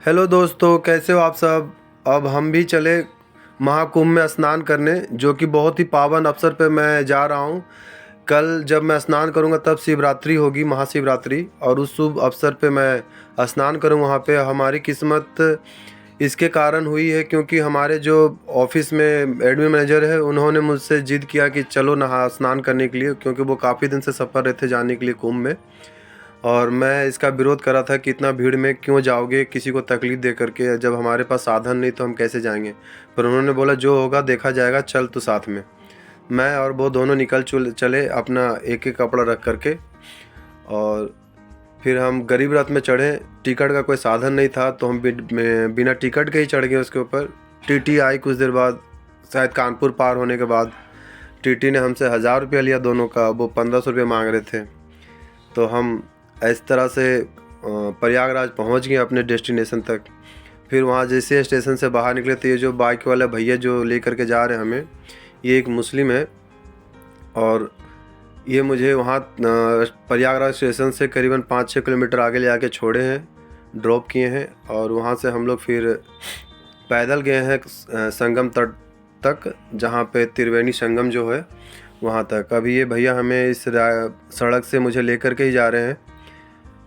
Hello दोस्तों, कैसे हो आप सब। अब हम भी चले महाकुंभ में स्नान करने, जो कि बहुत ही पावन अवसर पे मैं जा रहा हूँ। कल जब मैं स्नान करूँगा तब शिवरात्रि होगी, महाशिवरात्रि, और उस शुभ अवसर पे मैं स्नान करूँ वहाँ पे। हमारी किस्मत इसके कारण हुई है क्योंकि हमारे जो ऑफिस में एडमिन मैनेजर है उन्होंने मुझसे जिद किया कि चलो नहा स्नान करने के लिए, क्योंकि वो काफ़ी दिन से सफ़र रहे थे जाने के लिए कुंभ में। और मैं इसका विरोध कर रहा था कि इतना भीड़ में क्यों जाओगे किसी को तकलीफ़ दे करके, जब हमारे पास साधन नहीं तो हम कैसे जाएंगे। पर उन्होंने बोला जो होगा देखा जाएगा, चल तो साथ में। मैं और वो दोनों निकल चले अपना एक एक कपड़ा रख करके। और फिर हम गरीब रथ में चढ़े। टिकट का कोई साधन नहीं था तो हम बिना टिकट के ही चढ़ गए उसके ऊपर। टीटी आई कुछ देर बाद, शायद कानपुर पार होने के बाद। टीटी ने हमसे 1000 रुपया लिया दोनों का, वो 1500 रुपये मांग रहे थे। तो हम इस तरह से प्रयागराज पहुंच गए अपने डेस्टिनेशन तक। फिर वहाँ जैसे स्टेशन से बाहर निकले तो ये जो बाइक वाला भैया जो ले करके जा रहे हैं हमें, ये एक मुस्लिम है। और ये मुझे वहाँ प्रयागराज स्टेशन से करीबन 5-6 किलोमीटर आगे ले आके छोड़े हैं, ड्रॉप किए हैं। और वहाँ से हम लोग फिर पैदल गए हैं संगम तट तक, जहाँ पे त्रिवेणी संगम जो है वहाँ तक। अभी ये भैया हमें इस सड़क से मुझे लेकर के ही जा रहे हैं,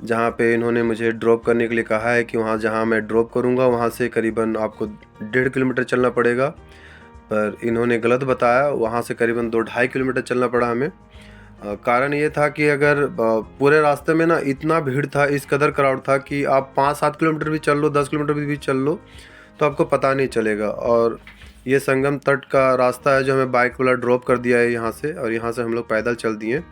जहाँ पे इन्होंने मुझे ड्रॉप करने के लिए कहा है कि वहाँ जहाँ मैं ड्रॉप करूँगा वहाँ से करीबन आपको 1.5 किलोमीटर चलना पड़ेगा। पर इन्होंने गलत बताया, वहाँ से करीबन 2-2.5 किलोमीटर चलना पड़ा हमें। कारण ये था कि अगर पूरे रास्ते में ना इतना भीड़ था, इस कदर क्राउड था कि आप 5-7 किलोमीटर भी चल लो, 10 किलोमीटर भी चल लो तो आपको पता नहीं चलेगा। और ये संगम तट का रास्ता है जो हमें बाइक वाला ड्रॉप कर दिया है यहाँ से, और यहाँ से हम लोग पैदल चल दिए।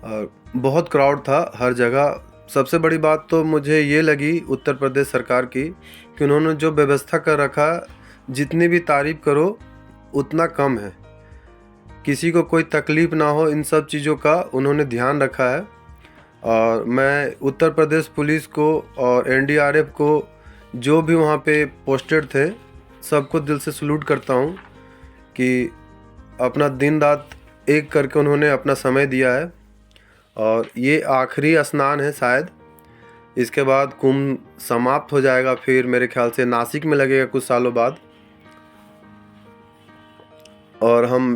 और बहुत क्राउड था हर जगह। सबसे बड़ी बात तो मुझे ये लगी उत्तर प्रदेश सरकार की कि उन्होंने जो व्यवस्था कर रखा, जितनी भी तारीफ़ करो उतना कम है। किसी को कोई तकलीफ़ ना हो, इन सब चीज़ों का उन्होंने ध्यान रखा है। और मैं उत्तर प्रदेश पुलिस को और एनडीआरएफ को, जो भी वहाँ पे पोस्टेड थे, सबको दिल से सलूट करता हूँ कि अपना दिन रात एक करके उन्होंने अपना समय दिया है। और ये आखिरी स्नान है शायद, इसके बाद कुंभ समाप्त हो जाएगा। फिर मेरे ख्याल से नासिक में लगेगा कुछ सालों बाद। और हम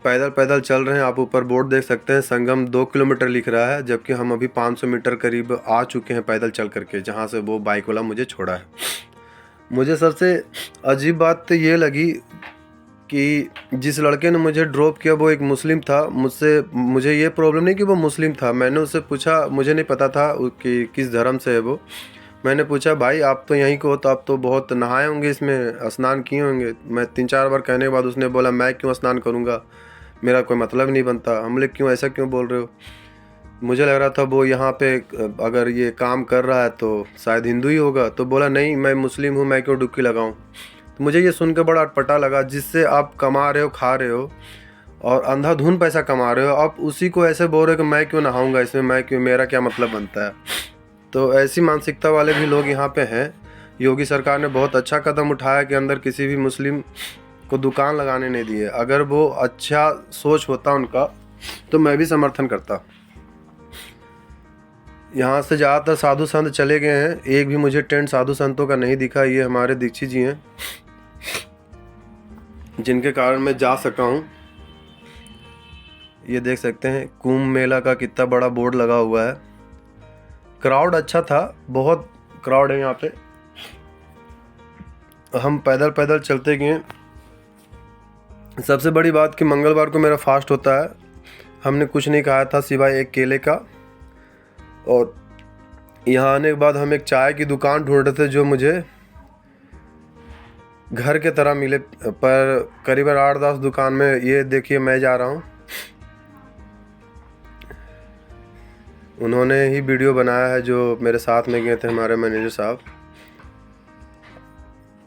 पैदल पैदल चल रहे हैं। आप ऊपर बोर्ड देख सकते हैं, संगम 2 किलोमीटर लिख रहा है, जबकि हम अभी 500 मीटर करीब आ चुके हैं पैदल चल करके, जहाँ से वो बाइक वाला मुझे छोड़ा है। मुझे सबसे अजीब बात तो ये लगी कि जिस लड़के ने मुझे ड्रॉप किया वो एक मुस्लिम था। मुझे ये प्रॉब्लम नहीं कि वो मुस्लिम था। मैंने उससे पूछा, मुझे नहीं पता था कि किस धर्म से है वो। मैंने पूछा भाई आप तो यहीं को हो, तो आप तो बहुत नहाए होंगे, इसमें स्नान किए होंगे। मैं 3-4 बार कहने के बाद उसने बोला मैं क्यों स्नान करूँगा, मेरा कोई मतलब नहीं बनता। हम लोग क्यों ऐसा क्यों बोल रहे हो। मुझे लग रहा था वो यहाँ पे अगर ये काम कर रहा है तो शायद हिंदू ही होगा। तो बोला नहीं मैं मुस्लिम हूँ, मैं क्यों डुबकी लगाऊँ। तो मुझे ये सुन के बड़ा अटपटा लगा, जिससे आप कमा रहे हो, खा रहे हो और अंधाधुन पैसा कमा रहे हो, आप उसी को ऐसे बोल रहे हो कि मैं क्यों नहाऊंगा इसमें, मैं क्यों, मेरा क्या मतलब बनता है। तो ऐसी मानसिकता वाले भी लोग यहाँ पे हैं। योगी सरकार ने बहुत अच्छा कदम उठाया कि अंदर किसी भी मुस्लिम को दुकान लगाने नहीं दिए। अगर वो अच्छा सोच होता उनका तो मैं भी समर्थन करता। यहाँ से ज़्यादातर साधु संत चले गए हैं, एक भी मुझे टेंट साधु संतों का नहीं दिखा। ये हमारे दीक्षित जी हैं जिनके कारण मैं जा सका हूँ। ये देख सकते हैं कुंभ मेला का कितना बड़ा बोर्ड लगा हुआ है। क्राउड अच्छा था, बहुत क्राउड है यहाँ पे। हम पैदल पैदल चलते गए। सबसे बड़ी बात कि मंगलवार को मेरा फास्ट होता है। हमने कुछ नहीं खाया था सिवाय एक केले का। और यहाँ आने के बाद हम एक चाय की दुकान ढूंढ रहे थे जो मुझे घर के तरह मिले, पर करीबन 8-10 दुकान में, ये देखिए मैं जा रहा हूँ, उन्होंने ही वीडियो बनाया है जो मेरे साथ में गए थे हमारे मैनेजर साहब।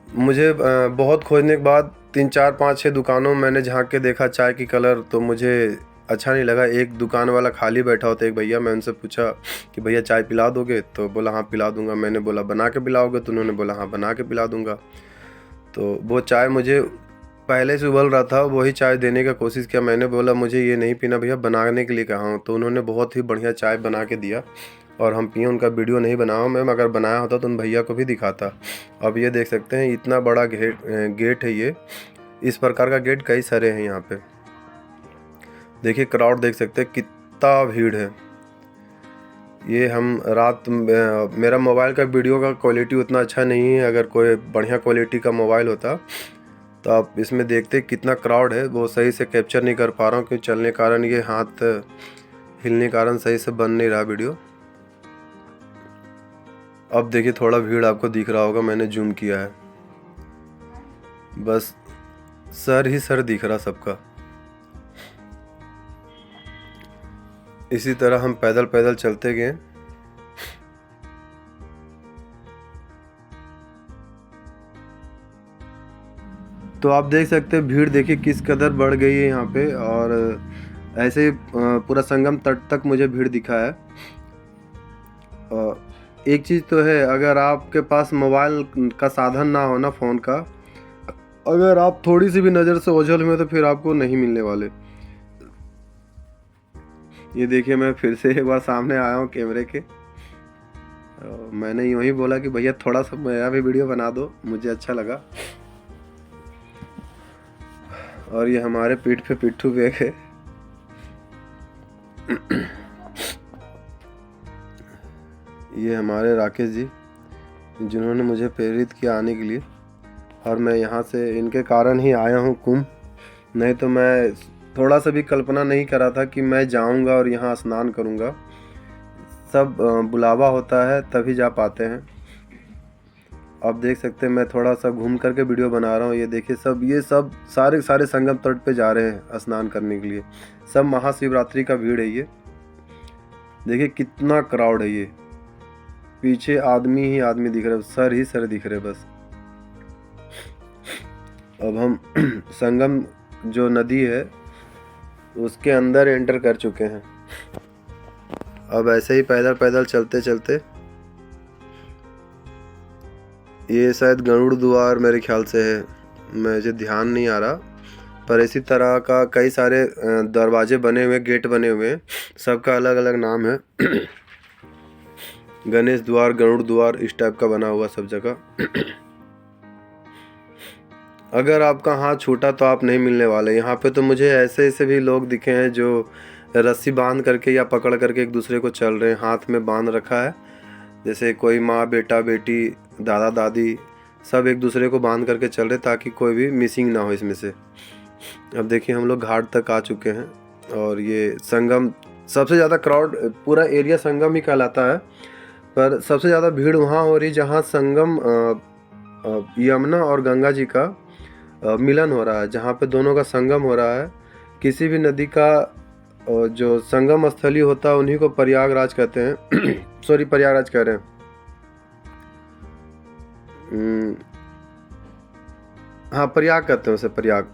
मुझे बहुत खोजने के बाद 3-4-5-6 दुकानों में मैंने झांक के देखा चाय की कलर, तो मुझे अच्छा नहीं लगा। एक दुकान वाला खाली बैठा होता, एक भैया, मैं उनसे पूछा कि भैया चाय पिला दोगे, तो बोला हाँ पिला दूंगा। मैंने बोला बना के पिलाओगे, तो उन्होंने बोला हाँ बना के पिला दूंगा। तो वो चाय मुझे पहले से उबल रहा था, वही चाय देने का कोशिश किया। मैंने बोला मुझे ये नहीं पीना भैया, बनाने के लिए कहा हूँ। तो उन्होंने बहुत ही बढ़िया चाय बना के दिया और हम पिए, उनका वीडियो नहीं बनाया मैं, अगर बनाया होता तो उन भैया को भी दिखाता। अब ये देख सकते हैं इतना बड़ा गेट है ये, इस प्रकार का गेट कई सारे हैं यहाँ पे। देखिए क्राउड देख सकते हैं कितना भीड़ है। ये हम रात मेरा मोबाइल का वीडियो का क्वालिटी उतना अच्छा नहीं है, अगर कोई बढ़िया क्वालिटी का मोबाइल होता तो आप इसमें देखते कितना क्राउड है। वो सही से कैप्चर नहीं कर पा रहा हूँ क्योंकि चलने के कारण, ये हाथ हिलने के कारण सही से बन नहीं रहा वीडियो। अब देखिए थोड़ा भीड़ आपको दिख रहा होगा, मैंने जूम किया है, बस सर ही सर दिख रहा सबका। इसी तरह हम पैदल पैदल चलते गए। तो आप देख सकते हैं भीड़ देखिए किस कदर बढ़ गई है यहाँ पे, और ऐसे ही पूरा संगम तट तक मुझे भीड़ दिखा है। एक चीज़ तो है, अगर आपके पास मोबाइल का साधन ना हो ना, फ़ोन का, अगर आप थोड़ी सी भी नज़र से ओझल हुए तो फिर आपको नहीं मिलने वाले। ये देखिए मैं फिर से एक बार सामने आया हूँ कैमरे के। मैंने यूँ ही बोला कि भैया थोड़ा सा मेरा भी वीडियो बना दो, मुझे अच्छा लगा। और ये हमारे पीठ पे पिट्ठू बैग है। ये हमारे राकेश जी जिन्होंने मुझे प्रेरित किया आने के लिए, और मैं यहाँ से इनके कारण ही आया हूँ कुंभ। नहीं तो मैं थोड़ा सा भी कल्पना नहीं करा था कि मैं जाऊँगा और यहाँ स्नान करूँगा। सब बुलावा होता है तभी जा पाते हैं। आप देख सकते हैं मैं थोड़ा सा घूम करके वीडियो बना रहा हूँ। ये देखिए ये सब सारे संगम तट पे जा रहे हैं स्नान करने के लिए। सब महाशिवरात्रि का भीड़ है ये। देखिए कितना क्राउड है ये, पीछे आदमी ही आदमी दिख रहे, सर ही सर दिख रहे बस। अब हम संगम जो नदी है उसके अंदर एंटर कर चुके हैं। अब ऐसे ही पैदल पैदल चलते चलते, ये शायद गरुड़ द्वार मेरे ख्याल से है, मुझे ध्यान नहीं आ रहा, पर इसी तरह का कई सारे दरवाजे बने हुए, गेट बने हुए हैं, सबका अलग अलग नाम है। गणेश द्वार, गरुड़ द्वार, इस टाइप का बना हुआ सब जगह। अगर आपका हाथ छूटा तो आप नहीं मिलने वाले। यहाँ पे तो मुझे ऐसे ऐसे भी लोग दिखे हैं जो रस्सी बांध करके या पकड़ करके एक दूसरे को चल रहे हैं, हाथ में बांध रखा है। जैसे कोई माँ बेटा बेटी दादा दादी सब एक दूसरे को बांध करके चल रहे ताकि कोई भी मिसिंग ना हो इसमें से। अब देखिए हम लोग घाट तक आ चुके हैं, और ये संगम सबसे ज़्यादा क्राउड, पूरा एरिया संगम ही कहलाता है, पर सबसे ज़्यादा भीड़ वहाँ हो रही जहाँ संगम यमुना और गंगा जी का मिलन हो रहा है, जहाँ पे दोनों का संगम हो रहा है। किसी भी नदी का जो संगम स्थली होता है उन्हीं को प्रयागराज कहते हैं। सॉरी, प्रयागराज कह रहे हैं। हाँ, प्रयाग कहते हैं उसे, प्रयाग।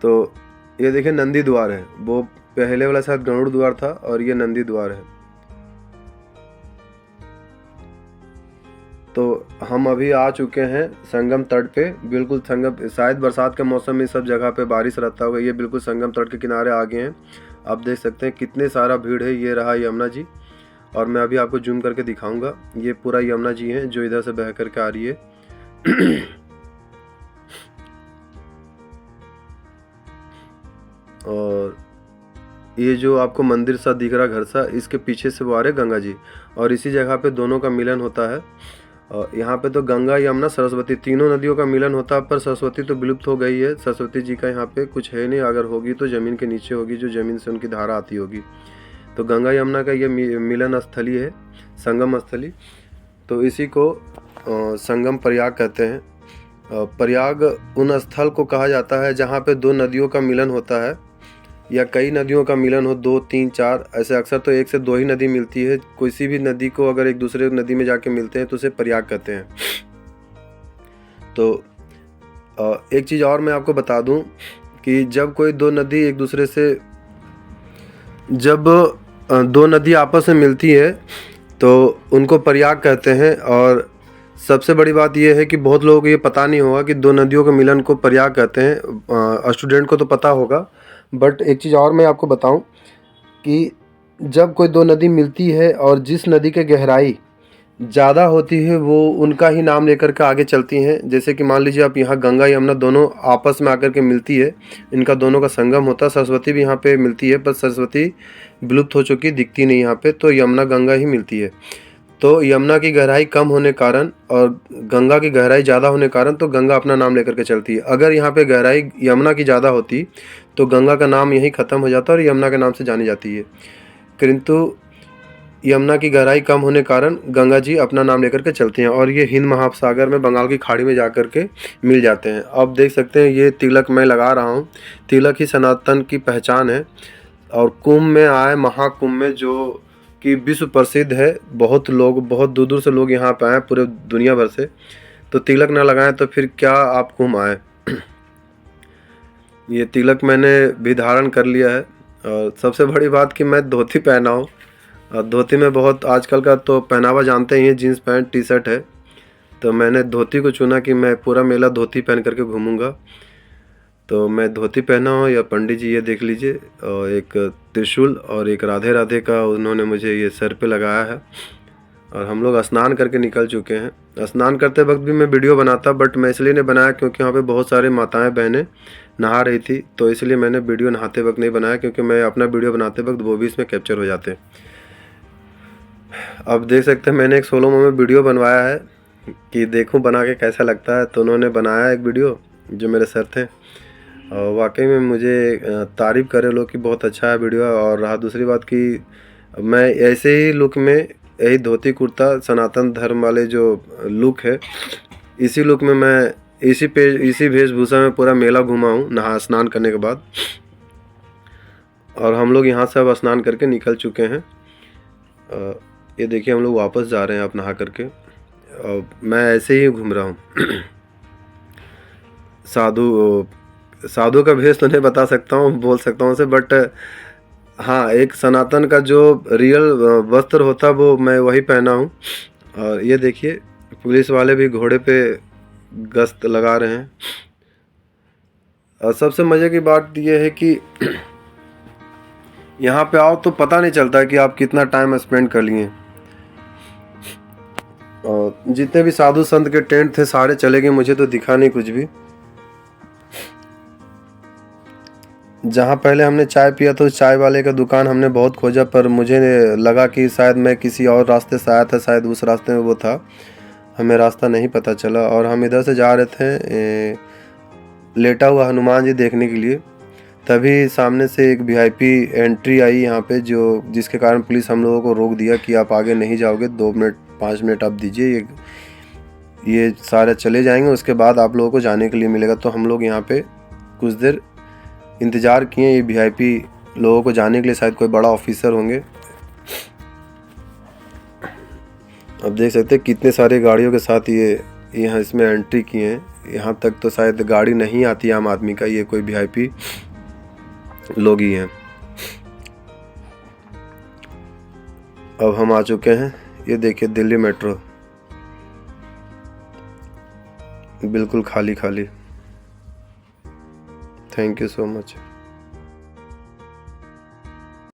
तो ये देखिए नंदी द्वार है, वो पहले वाला शायद गरुड़ द्वार था और ये नंदी द्वार है। तो हम अभी आ चुके हैं संगम तट पे, बिल्कुल संगम, शायद बरसात के मौसम में सब जगह पे बारिश रहता होगा। ये बिल्कुल संगम तट के किनारे आ गए हैं। आप देख सकते हैं कितने सारा भीड़ है। ये रहा यमुना जी, और मैं अभी आपको जूम करके दिखाऊंगा। ये पूरा यमुना जी है जो इधर से बह करके आ रही है। और ये जो आपको मंदिर सा दिख रहा घर सा, इसके पीछे से वो आ रहे गंगा जी, और इसी जगह पे दोनों का मिलन होता है। और यहाँ पे तो गंगा यमुना सरस्वती तीनों नदियों का मिलन होता है, पर सरस्वती तो विलुप्त हो गई है। सरस्वती जी का यहाँ पे कुछ है नहीं, अगर होगी तो ज़मीन के नीचे होगी, जो ज़मीन से उनकी धारा आती होगी। तो गंगा यमुना का ये मिलन स्थली है, संगम स्थली। तो इसी को संगम प्रयाग कहते हैं। प्रयाग उन स्थल को कहा जाता है जहाँ पे दो नदियों का मिलन होता है, या कई नदियों का मिलन हो, 2 3 4 ऐसे। अक्सर तो 1 से 2 ही नदी मिलती है। किसी भी नदी को अगर एक दूसरे नदी में जाके मिलते हैं तो उसे प्रयाग कहते हैं। तो एक चीज़ और मैं आपको बता दूं कि जब कोई दो नदी एक दूसरे से, जब दो नदी आपस में मिलती है तो उनको प्रयाग कहते हैं। और सबसे बड़ी बात यह है कि बहुत लोगों को ये पता नहीं होगा कि दो नदियों के मिलन को प्रयाग कहते हैं। स्टूडेंट को तो पता होगा, बट एक चीज़ और मैं आपको बताऊं कि जब कोई दो नदी मिलती है और जिस नदी की गहराई ज़्यादा होती है वो उनका ही नाम लेकर के आगे चलती हैं। जैसे कि मान लीजिए आप यहाँ गंगा यमुना दोनों आपस में आकर के मिलती है, इनका दोनों का संगम होता है। सरस्वती भी यहाँ पे मिलती है, पर सरस्वती विलुप्त हो चुकी, दिखती नहीं यहाँ पे, तो यमुना गंगा ही मिलती है। तो यमुना की गहराई कम होने कारण और गंगा की गहराई ज़्यादा होने कारण तो गंगा अपना नाम लेकर के चलती है। अगर यहाँ पे गहराई यमुना की ज़्यादा होती तो गंगा का नाम यहीं ख़त्म हो जाता और यमुना के नाम से जानी जाती है। किंतु यमुना की गहराई कम होने कारण गंगा जी अपना नाम लेकर के चलती हैं और ये हिंद महासागर में बंगाल की खाड़ी में जा कर के मिल जाते हैं। अब देख सकते हैं ये तिलक मैं लगा रहा हूँ, तिलक ही सनातन की पहचान है। और कुंभ में आए, महाकुंभ में, जो कि विश्व प्रसिद्ध है, बहुत लोग, बहुत दूर दूर से लोग यहाँ पे आए पूरे दुनिया भर से, तो तिलक ना लगाएं तो फिर क्या आप कुंभ आए। ये तिलक मैंने भी धारण कर लिया है और सबसे बड़ी बात कि मैं धोती पहना हूँ। और धोती में बहुत आजकल का तो पहनावा जानते ही हैं, जीन्स पैंट टी शर्ट है, तो मैंने धोती को चुना कि मैं पूरा मेला धोती पहन करके घूमूंगा। तो मैं धोती पहना हूँ। या पंडित जी ये देख लीजिए, और एक त्रिशूल और एक राधे राधे का उन्होंने मुझे ये सर पे लगाया है। और हम लोग स्नान करके निकल चुके हैं। स्नान करते वक्त भी मैं वीडियो बनाता, बट मैं इसलिए नहीं बनाया क्योंकि वहाँ पे बहुत सारे माताएं बहनें नहा रही थी, तो इसलिए मैंने वीडियो नहाते वक्त नहीं बनाया, क्योंकि मैं अपना वीडियो बनाते वक्त वो भी इसमें कैप्चर हो जाते। अब देख सकते हैं मैंने एक सोलो में वीडियो बनवाया है कि देखूं बना के कैसा लगता है। तो उन्होंने बनाया एक वीडियो, जो मेरे सर थे, और वाकई में मुझे तारीफ़ करे लोग कि बहुत अच्छा है वीडियो। और रहा दूसरी बात कि मैं ऐसे ही लुक में, यही धोती कुर्ता सनातन धर्म वाले जो लुक है, इसी लुक में मैं इसी वेशभूषा में पूरा मेला घूमा हूँ नहा स्नान करने के बाद। और हम लोग यहाँ से अब स्नान करके निकल चुके हैं। ये देखिए हम लोग वापस जा रहे हैं अब नहा करके, और मैं ऐसे ही घूम रहा हूँ। साधु का भेष तो नहीं बता सकता हूँ, बोल सकता हूँ उसे, बट हाँ, एक सनातन का जो रियल वस्त्र होता है वो मैं वही पहना हूँ। और ये देखिए पुलिस वाले भी घोड़े पे गश्त लगा रहे हैं। और सबसे मज़े की बात ये है कि यहाँ पे आओ तो पता नहीं चलता कि आप कितना टाइम स्पेंड कर लिए। और जितने भी साधु संत के टेंट थे सारे चले गए, मुझे तो दिखा नहीं कुछ भी। जहाँ पहले हमने चाय पिया तो चाय वाले का दुकान हमने बहुत खोजा, पर मुझे लगा कि शायद मैं किसी और रास्ते से आया था, शायद उस रास्ते में वो था, हमें रास्ता नहीं पता चला। और हम इधर से जा रहे थे लेटा हुआ हनुमान जी देखने के लिए, तभी सामने से एक वीआईपी एंट्री आई यहाँ पे, जिसके कारण पुलिस हम लोगों को रोक दिया कि आप आगे नहीं जाओगे, 2 मिनट 5 मिनट आप दीजिए, ये सारे चले जाएंगे, उसके बाद आप लोगों को जाने के लिए मिलेगा। तो हम लोग यहाँ पे कुछ देर इंतज़ार किए, ये वीआईपी लोगों को जाने के लिए, शायद कोई बड़ा ऑफिसर होंगे। अब देख सकते हैं कितने सारे गाड़ियों के साथ ये यहाँ इसमें एंट्री किए हैं। यहाँ तक तो शायद गाड़ी नहीं आती आम आदमी का, ये कोई वीआईपी लोग ही हैं। अब हम आ चुके हैं, ये देखिए दिल्ली मेट्रो बिल्कुल खाली खाली। Thank you so much.